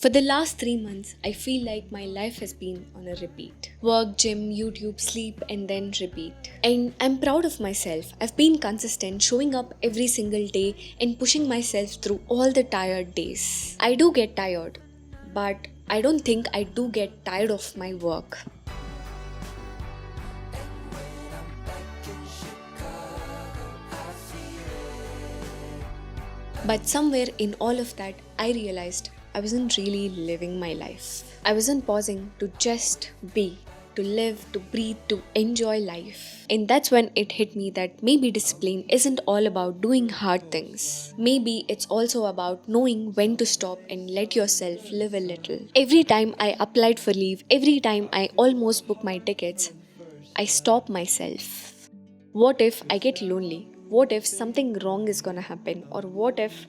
For the last 3 months, I feel like my life has been on a repeat. Work, gym, YouTube, sleep, and then repeat. And I'm proud of myself. I've been consistent, showing up every single day and pushing myself through all the tired days. I do get tired, but I don't think I do get tired of my work. But somewhere in all of that, I realized I wasn't really living my life. I wasn't pausing to just be, to live, to breathe, to enjoy life. And that's when it hit me that maybe discipline isn't all about doing hard things. Maybe it's also about knowing when to stop and let yourself live a little. Every time I applied for leave, every time I almost booked my tickets, I stop myself. What if I get lonely? What if something wrong is gonna happen? Or what if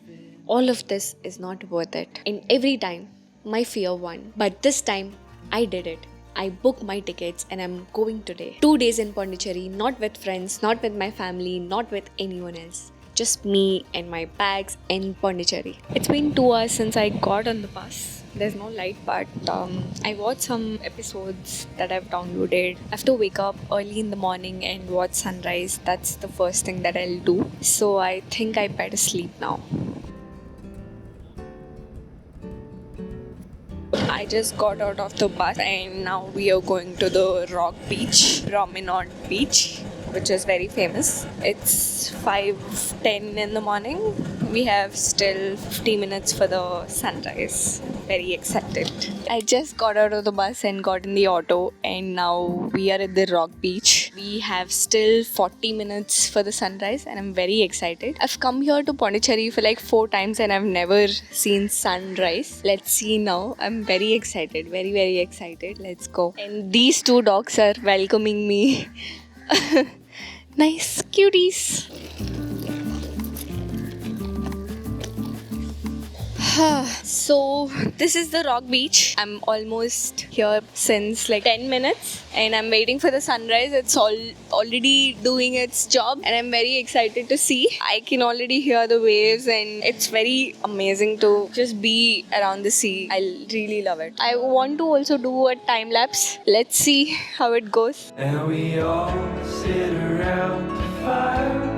all of this is not worth it? And every time, my fear won. But this time, I did it. I booked my tickets and I'm going today. 2 days in Pondicherry, not with friends, not with my family, not with anyone else. Just me and my bags in Pondicherry. It's been 2 hours since I got on the bus. There's no light, but I watched some episodes that I've downloaded. I have to wake up early in the morning and watch sunrise. That's the first thing that I'll do. So I think I better sleep now. I just got out of the bus and now we are going to the Rock Beach, Promenade Beach, which is very famous. It's 5:10 in the morning. We have still 50 minutes for the sunrise. Very excited. I just got out of the bus and got in the auto and now we are at the Rock Beach. We have still 40 minutes for the sunrise and I'm very excited. I've come here to Pondicherry for like 4 times and I've never seen sunrise. Let's see now. I'm very excited. Very, very excited. Let's go. And these 2 dogs are welcoming me. Nice cuties. So this is the Rock Beach. I'm almost here since like 10 minutes and I'm waiting for the sunrise. It's already doing its job and I'm very excited to see. I can already hear the waves and it's very amazing to just be around the sea. I really love it. I want to also do a time lapse. Let's see how it goes. And we all sit around the fire.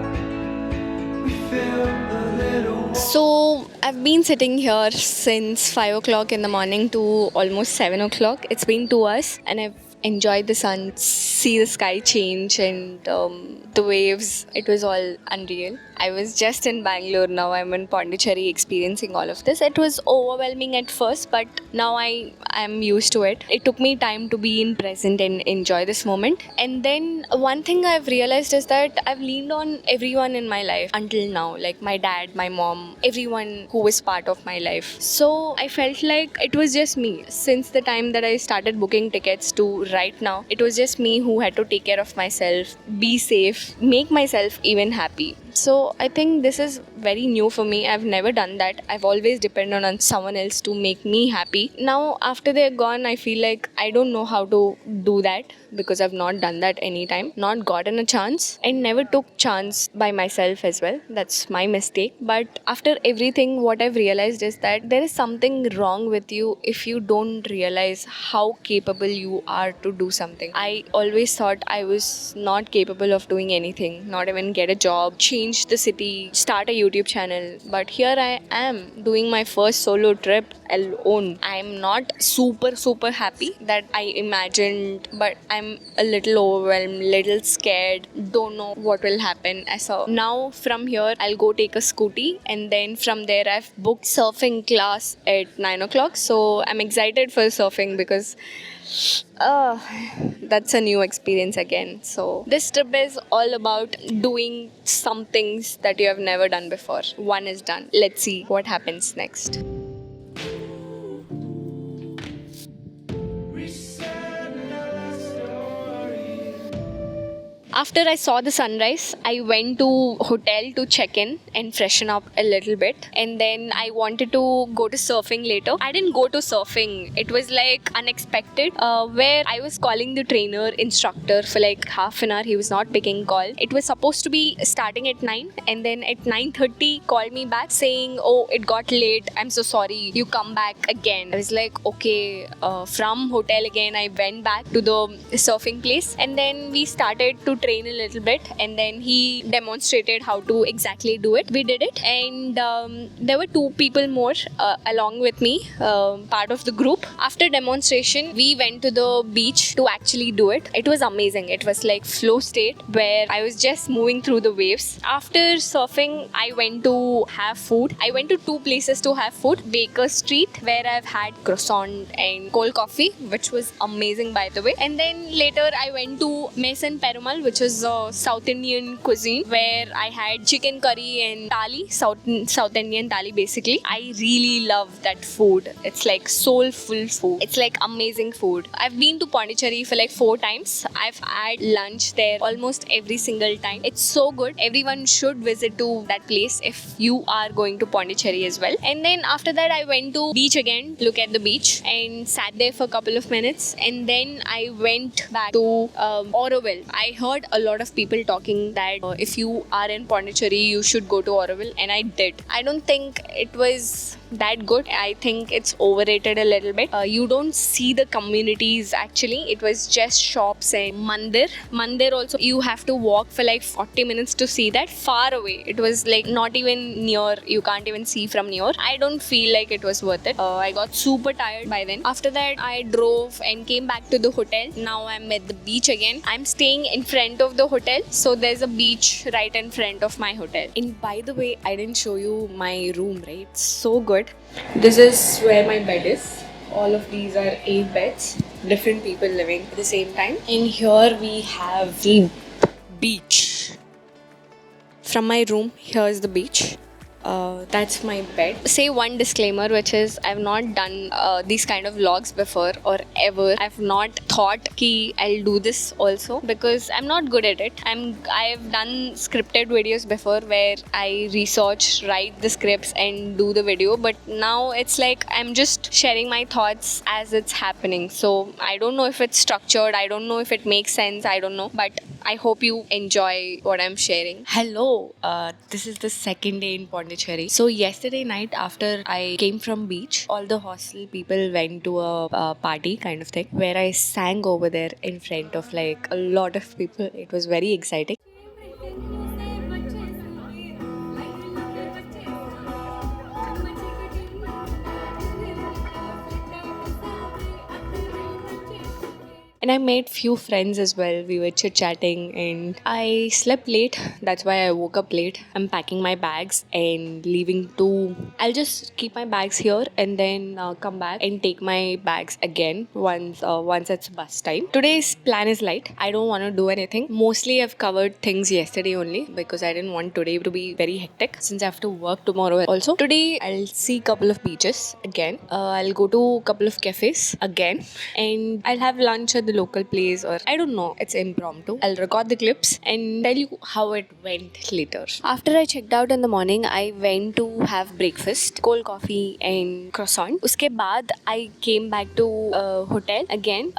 We feel a little. So I've been sitting here since 5 o'clock in the morning to almost 7 o'clock. It's been 2 hours and I've enjoyed the sun, see the sky change and the waves. It was all unreal. I was just in Bangalore, now I'm in Pondicherry experiencing all of this. It was overwhelming at first, but now I am used to it. It took me time to be in present and enjoy this moment. And then one thing I've realized is that I've leaned on everyone in my life until now, like my dad, my mom, everyone who was part of my life. So I felt like it was just me. Since the time that I started booking tickets to right now, it was just me who had to take care of myself, be safe, make myself even happy. So I think this is very new for me. I've never done that. I've always depended on someone else to make me happy. Now after they're gone, I feel like I don't know how to do that because I've not done that anytime, not gotten a chance and never took chance by myself as well. That's my mistake. But after everything, what I've realized is that there is something wrong with you if you don't realize how capable you are to do something. I always thought I was not capable of doing anything, not even get a job, change the city, start a YouTube channel. But here I am doing my first solo trip alone. I'm not super happy that I imagined, but I'm a little overwhelmed, little scared, don't know what will happen. So now from here I'll go take a scooty and then from there I've booked surfing class at 9 o'clock. So I'm excited for surfing because that's a new experience again. So this trip is all about doing some things that you have never done before. One is done. Let's see what happens next. After I saw the sunrise, I went to hotel to check in and freshen up a little bit, and then I wanted to go to surfing later. I didn't go to surfing. It was like unexpected, where I was calling the trainer instructor for like half an hour. He was not picking call. It was supposed to be starting at 9, and then at 9:30 called me back saying, oh, it got late, I'm so sorry, you come back again. I was like, okay. From hotel again, I went back to the surfing place, and then we started to train a little bit, and then he demonstrated how to exactly do it. We did it, and there were 2 people more along with me, part of the group. After demonstration, we went to the beach to actually do it. It was amazing. It was like flow state where I was just moving through the waves. After surfing, I went to have food. I went to 2 places to have food. Baker Street, where I've had croissant and cold coffee, which was amazing by the way. And then later I went to Mason Perumal, which is a South Indian cuisine, where I had chicken curry and thali, South Indian thali basically. I really love that food. It's like soulful food. It's like amazing food. I've been to Pondicherry for like 4 times. I've had lunch there almost every single time. It's so good. Everyone should visit to that place if you are going to Pondicherry as well. And then after that, I went to beach again, look at the beach, and sat there for a couple of minutes. And then I went back to Auroville. I heard a lot of people talking that if you are in Pondicherry, you should go to Auroville, and I did. I don't think it was that good. I think it's overrated a little bit. You don't see the communities actually. It was just shops and Mandir also. You have to walk for like 40 minutes to see that, far away. It was like not even near. You can't even see from near. I don't feel like it was worth it. I got super tired by then. After that, I drove and came back to the hotel. Now I'm at the beach again. I'm staying in front of the hotel, so there's a beach right in front of my hotel. And by the way, I didn't show you my room, right? It's so good. This is where my bed is. All of these are 8 beds, different people living at the same time. And here we have the beach. From my room, here's the beach. That's my bed. Say one disclaimer, which is I've not done these kind of vlogs before or ever. I've not thought ki I'll do this also because I'm not good at it. I've done scripted videos before where I research, write the scripts and do the video, but now it's like I'm just sharing my thoughts as it's happening. So I don't know if it's structured, I don't know if it makes sense, I don't know, but I hope you enjoy what I'm sharing. Hello, this is the second day in Pondicherry. So yesterday night after I came from beach, all the hostel people went to a party kind of thing where I sang over there in front of like a lot of people. It was very exciting. And I made few friends as well. We were chit-chatting and I slept late. That's why I woke up late. I'm packing my bags and leaving to... I'll just keep my bags here and then come back and take my bags again once it's bus time. Today's plan is light. I don't want to do anything. Mostly I've covered things yesterday only because I didn't want today to be very hectic since I have to work tomorrow also. Today I'll see a couple of beaches again. I'll go to a couple of cafes again and I'll have lunch at the local place, or I don't know, it's impromptu. I'll record the clips and tell you how it went later. After I checked out in the morning, I went to have breakfast, cold coffee and croissant. Uske baad I came back to hotel again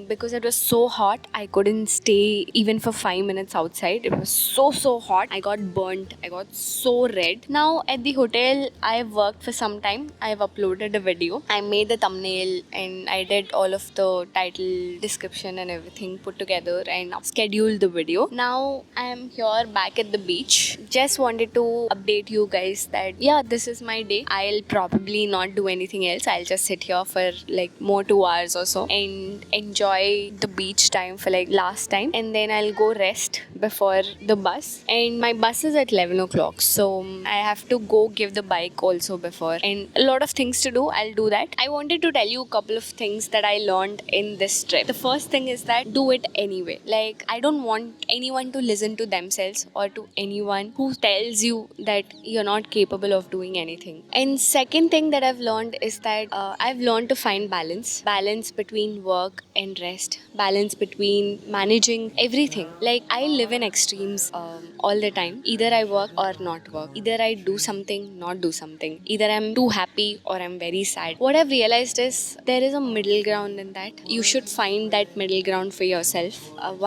because it was so hot. I couldn't stay even for 5 minutes outside. It was so hot. I got burnt. I got so red. Now at the hotel, I have worked for some time. I have uploaded a video. I made the thumbnail and I did all of the title, description and everything put together and scheduled the video. Now I am here back at the beach. Just wanted to update you guys that yeah, this is my day. I'll probably not do anything else. I'll just sit here for like more 2 hours or so and enjoy the beach time for like last time, and then I'll go rest before the bus. And my bus is at 11 o'clock, so I have to go give the bike also before, and a lot of things to do. I'll do that. I wanted to tell you a couple of things that I learned in this trip. The first thing is that do it anyway. Like, I don't want anyone to listen to themselves or to anyone who tells you that you're not capable of doing anything. And second thing that I've learned is that I've learned to find balance between work and rest, balance between managing everything. Like, I live in extremes all the time. Either I work or not work. Either I do something, not do something. Either I'm too happy or I'm very sad. What I've realized is there is a middle ground in that. You should find that middle ground for yourself.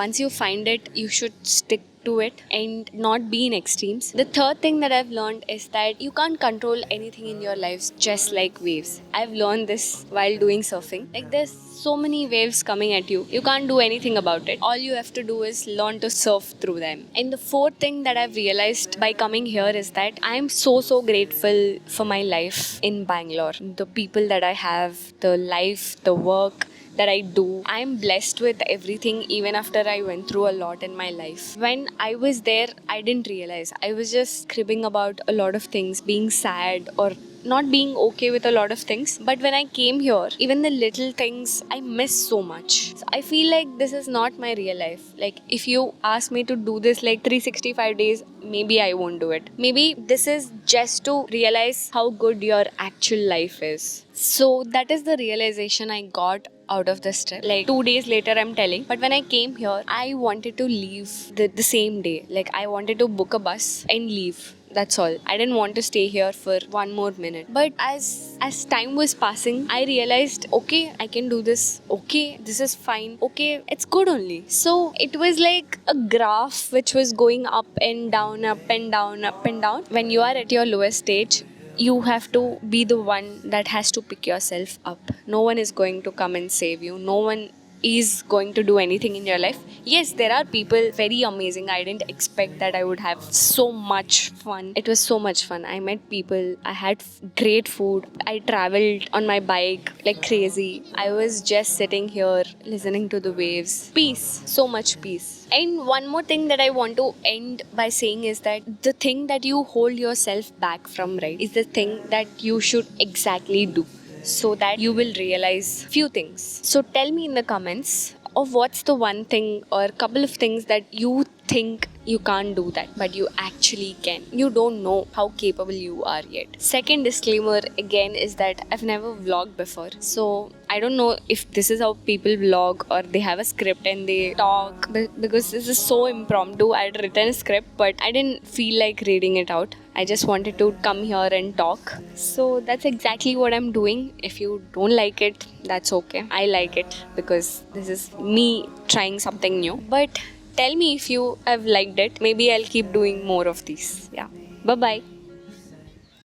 Once you find it, you should stick to it and not be in extremes. The third thing that I've learned is that you can't control anything in your lives just like waves. I've learned this while doing surfing. Like, there's so many waves coming at you. You can't do anything about it. All you have to do is learn to surf through them. And the fourth thing that I've realized by coming here is that I'm so grateful for my life in Bangalore. The people that I have, the life, the work that I do. I'm blessed with everything, even after I went through a lot in my life. When I was there, I didn't realize. I was just cribbing about a lot of things, being sad or not being okay with a lot of things. But when I came here, even the little things I miss so much. So I feel like this is not my real life. Like, if you ask me to do this like 365 days, maybe I won't do it. Maybe this is just to realize how good your actual life is. So that is the realization I got out of this trip. Like, 2 days later, I'm telling. But when I came here, I wanted to leave the same day. Like, I wanted to book a bus and leave. That's all. I didn't want to stay here for one more minute. But as time was passing, I realized, okay, I can do this. Okay, this is fine. Okay, it's good only. So it was like a graph which was going up and down, up and down, up and down. When you are at your lowest stage, you have to be the one that has to pick yourself up. No one is going to come and save you. No one is going to do anything in your life. Yes, there are people very amazing. I didn't expect that I would have so much fun. It was so much fun. I met people. I had great food. I traveled on my bike like crazy. I was just sitting here listening to the waves. Peace. So much peace. And one more thing that I want to end by saying is that the thing that you hold yourself back from, right, is the thing that you should exactly do, so that you will realize few things. So tell me in the comments of what's the one thing or couple of things that you think you can't do that, but you actually can. You don't know how capable you are yet. Second disclaimer again is that I've never vlogged before. So I don't know if this is how people vlog or they have a script and they talk, because this is so impromptu. I'd written a script, but I didn't feel like reading it out. I just wanted to come here and talk. So that's exactly what I'm doing. If you don't like it, that's okay. I like it because this is me trying something new. But tell me if you have liked it. Maybe I'll keep doing more of these. Yeah. Bye-bye.